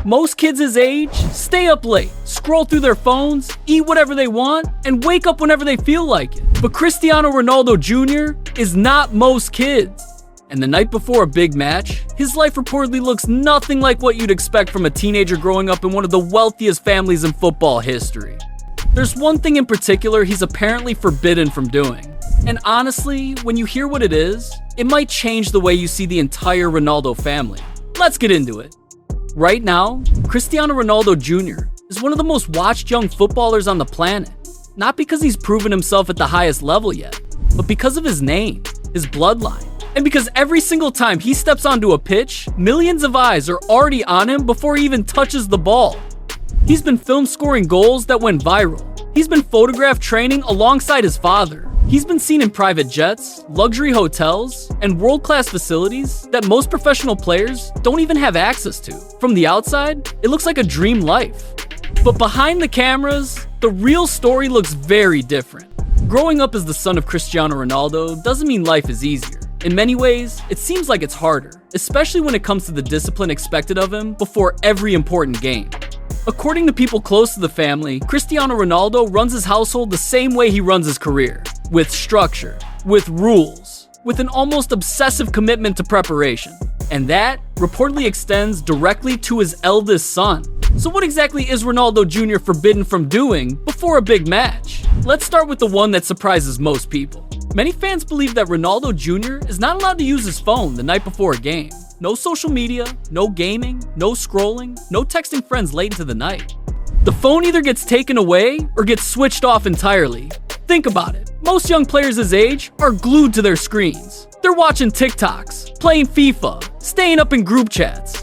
Most kids his age stay up late, scroll through their phones, eat whatever they want, and wake up whenever they feel like it. But Cristiano Ronaldo Jr. is not most kids. And the night before a big match, his life reportedly looks nothing like what you'd expect from a teenager growing up in one of the wealthiest families in football history. There's one thing in particular he's apparently forbidden from doing. And honestly, when you hear what it is, it might change the way you see the entire Ronaldo family. Let's get into it. Right now, Cristiano Ronaldo Jr. is one of the most watched young footballers on the planet. Not because he's proven himself at the highest level yet, but because of his name, his bloodline, and because every single time he steps onto a pitch, millions of eyes are already on him before he even touches the ball. He's been filmed scoring goals that went viral. He's been photographed training alongside his father. He's been seen in private jets, luxury hotels, and world-class facilities that most professional players don't even have access to. From the outside, it looks like a dream life. But behind the cameras, the real story looks very different. Growing up as the son of Cristiano Ronaldo doesn't mean life is easier. In many ways, it seems like it's harder, especially when it comes to the discipline expected of him before every important game. According to people close to the family, Cristiano Ronaldo runs his household the same way he runs his career. With structure, with rules, with an almost obsessive commitment to preparation. And that reportedly extends directly to his eldest son. So what exactly is Ronaldo Jr. forbidden from doing before a big match? Let's start with the one that surprises most people. Many fans believe that Ronaldo Jr. is not allowed to use his phone the night before a game. No social media, no gaming, no scrolling, no texting friends late into the night. The phone either gets taken away or gets switched off entirely. Think about it. Most young players his age are glued to their screens. They're watching TikToks, playing FIFA, staying up in group chats.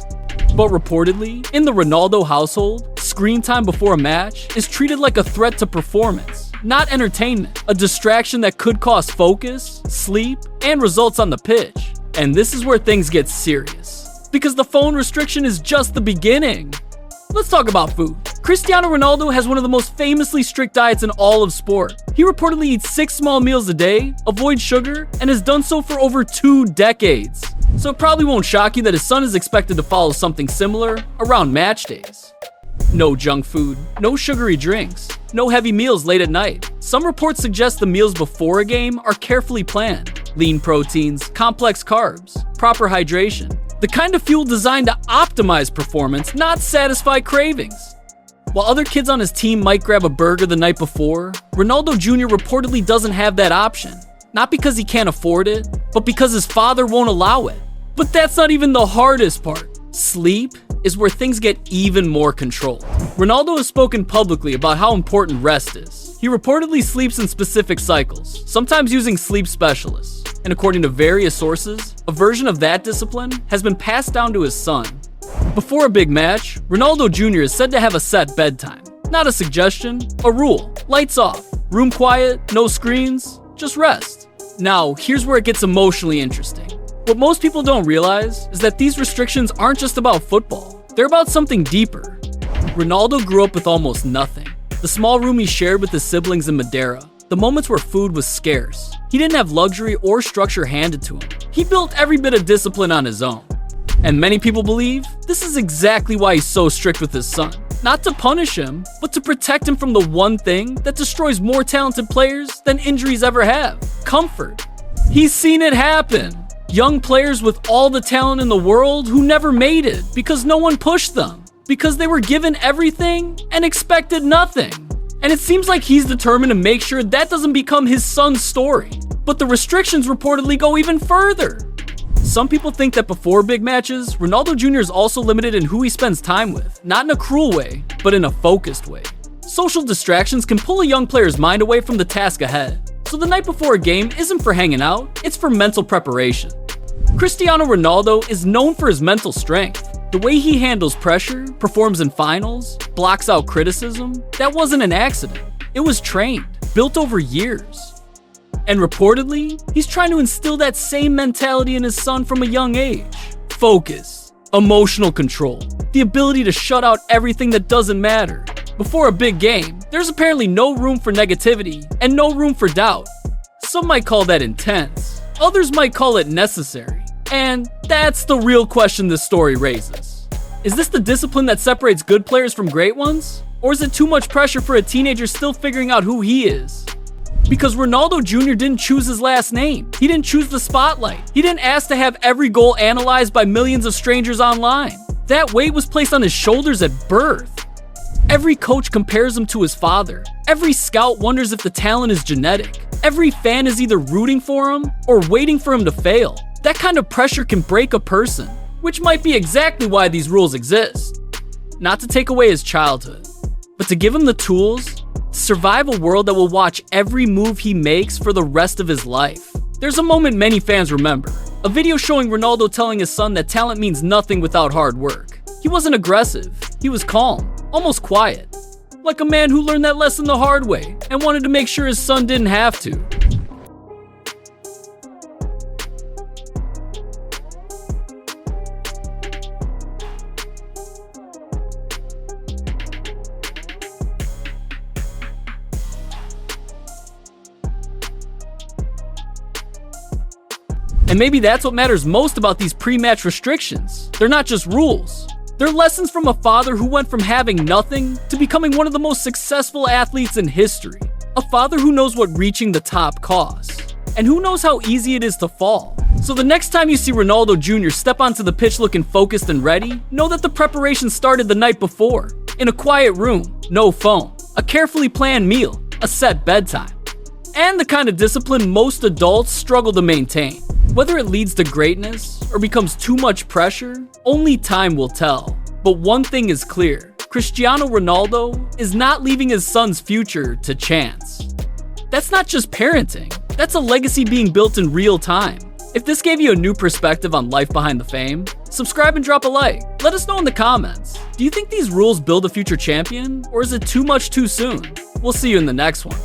But reportedly, in the Ronaldo household, screen time before a match is treated like a threat to performance, not entertainment, a distraction that could cost focus, sleep, and results on the pitch. And this is where things get serious, because the phone restriction is just the beginning. Let's talk about food. Cristiano Ronaldo has one of the most famously strict diets in all of sport. He reportedly eats 6 small meals a day, avoids sugar, and has done so for over 2 decades. So it probably won't shock you that his son is expected to follow something similar around match days. No junk food, no sugary drinks, no heavy meals late at night. Some reports suggest the meals before a game are carefully planned. Lean proteins, complex carbs, proper hydration. The kind of fuel designed to optimize performance, not satisfy cravings. While other kids on his team might grab a burger the night before, Ronaldo Jr. reportedly doesn't have that option. Not because he can't afford it, but because his father won't allow it. But that's not even the hardest part. Sleep is where things get even more controlled. Ronaldo has spoken publicly about how important rest is. He reportedly sleeps in specific cycles, sometimes using sleep specialists. And according to various sources, a version of that discipline has been passed down to his son. Before a big match, Ronaldo Jr. is said to have a set bedtime. Not a suggestion, a rule. Lights off, room quiet, no screens, just rest. Now, here's where it gets emotionally interesting. What most people don't realize is that these restrictions aren't just about football. They're about something deeper. Ronaldo grew up with almost nothing. The small room he shared with his siblings in Madeira, the moments where food was scarce. He didn't have luxury or structure handed to him. He built every bit of discipline on his own. And many people believe this is exactly why he's so strict with his son. Not to punish him, but to protect him from the one thing that destroys more talented players than injuries ever have: comfort. He's seen it happen. Young players with all the talent in the world who never made it because no one pushed them, because they were given everything and expected nothing. And it seems like he's determined to make sure that doesn't become his son's story. But the restrictions reportedly go even further. Some people think that before big matches, Ronaldo Jr. is also limited in who he spends time with, not in a cruel way, but in a focused way. Social distractions can pull a young player's mind away from the task ahead. So the night before a game isn't for hanging out, it's for mental preparation. Cristiano Ronaldo is known for his mental strength. The way he handles pressure, performs in finals, blocks out criticism, that wasn't an accident. It was trained, built over years. And reportedly, he's trying to instill that same mentality in his son from a young age. Focus, emotional control, the ability to shut out everything that doesn't matter. Before a big game, there's apparently no room for negativity and no room for doubt. Some might call that intense, others might call it necessary. And that's the real question this story raises. Is this the discipline that separates good players from great ones? Or is it too much pressure for a teenager still figuring out who he is? Because Ronaldo Jr. didn't choose his last name. He didn't choose the spotlight. He didn't ask to have every goal analyzed by millions of strangers online. That weight was placed on his shoulders at birth. Every coach compares him to his father. Every scout wonders if the talent is genetic. Every fan is either rooting for him or waiting for him to fail. That kind of pressure can break a person, which might be exactly why these rules exist. Not to take away his childhood, but to give him the tools to survive a world that will watch every move he makes for the rest of his life. There's a moment many fans remember. A video showing Ronaldo telling his son that talent means nothing without hard work. He wasn't aggressive. He was calm, almost quiet. Like a man who learned that lesson the hard way and wanted to make sure his son didn't have to. And maybe that's what matters most about these pre-match restrictions. They're not just rules. They're lessons from a father who went from having nothing to becoming one of the most successful athletes in history. A father who knows what reaching the top costs, and who knows how easy it is to fall. So the next time you see Ronaldo Jr. step onto the pitch looking focused and ready, know that the preparation started the night before. In a quiet room, no phone, a carefully planned meal, a set bedtime. And the kind of discipline most adults struggle to maintain. Whether it leads to greatness or becomes too much pressure, only time will tell. But one thing is clear, Cristiano Ronaldo is not leaving his son's future to chance. That's not just parenting, that's a legacy being built in real time. If this gave you a new perspective on life behind the fame, subscribe and drop a like. Let us know in the comments. Do you think these rules build a future champion, or is it too much too soon? We'll see you in the next one.